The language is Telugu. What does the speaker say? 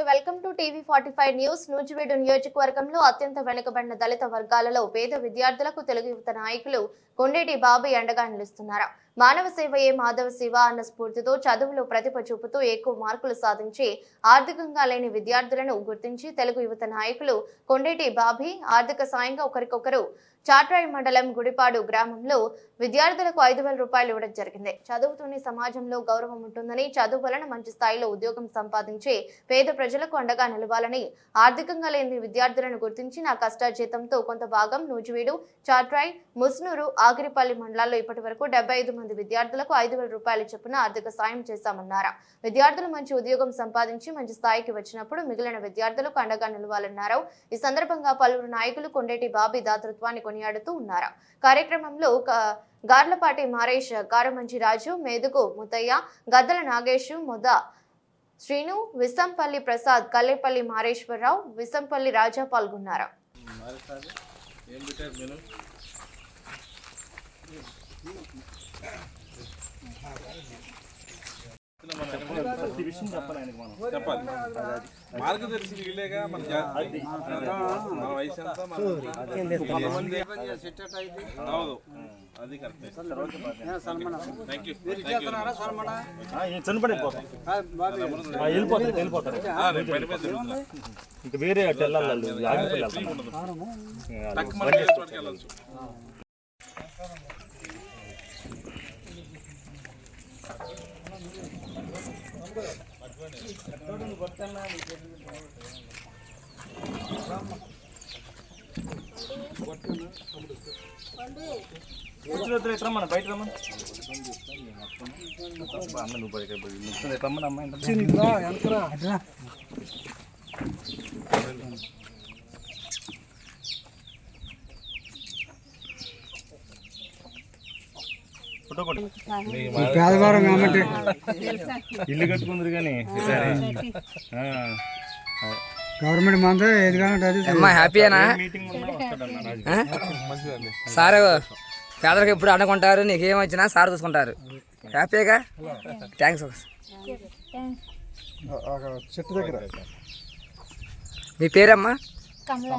Welcome to TV 45 news. Nuzvid నియోజకవర్గంలో అత్యంత వెనుకబడిన దళిత వర్గాలలో పేద విద్యార్థులకు తెలుగు యువత నాయకులు కొండేటి బాబు అండగా నిలుస్తున్నారు. మానవ సేవయే మాధవ సేవ అన్న స్ఫూర్తితో చదువులో ప్రతిభ చూపుతూ ఎక్కువ మార్కులు సాధించి ఆర్థికంగా లేని విద్యార్థులను గుర్తించి తెలుగు యువత నాయకులు కొండేటి బాబు ఆర్థిక సాయంగా ఒకరికొకరు చాట్రాయి మండలం గుడిపాడు గ్రామంలో విద్యార్థులకు 5,000 రూపాయలు ఇవ్వడం జరిగింది. చదువుతూనే సమాజంలో గౌరవం ఉంటుందని, చదువు వలన మంచి స్థాయిలో ఉద్యోగం సంపాదించి పేద ప్రజలకు అండగా నిలవాలని, ఆర్థికంగా లేని విద్యార్థులను గుర్తించి నా కష్టార్జితంతో కొంత భాగం నూజివీడు, చాట్రాయి, ముస్నూరు, ఆగిరిపల్లి మండలాల్లో ఇప్పటి వరకు 75 మంది విద్యార్థులకు 5,000 రూపాయల చొప్పున ఆర్థిక సాయం చేశామన్నారు. విద్యార్థులు మంచి ఉద్యోగం సంపాదించి మంచి స్థాయికి వచ్చినప్పుడు మిగిలిన విద్యార్థులకు అండగా నిలవాలన్నారు. ఈ సందర్భంగా పలువురు నాయకులు కొండేటి బాబు దాతృత్వాన్ని కొనియాడుతూ ఉన్నారు. కార్యక్రమంలో గార్లపాటి మారేష్, కారమంచి రాజు, మేదుగు ముత్తయ్య, గద్దల నాగేష్, మొద శ్రీను, విసంపల్లి ప్రసాద్, కల్లేపల్లి మారేశ్వరరావు, విసంపల్లి రాజా పాల్గొన్నారు. మార్గదర్శి వీళ్ళేగా మన వయసు ఎంత అది ఇంకా వేరే మన బయట రమ్మని నువ్వు బయట రమ్మని అమ్మాయి ఇల్లు కట్టుకుందరు కానీ గవర్నమెంట్ మంది హ్యాపీనా సార్? పేదలకు ఎప్పుడు అనుకుంటారు, నీకేం వచ్చినా సార్ చూసుకుంటారు. హ్యాపీగా థ్యాంక్స్. చెట్టు దగ్గర మీ పేరమ్మా? కమలా.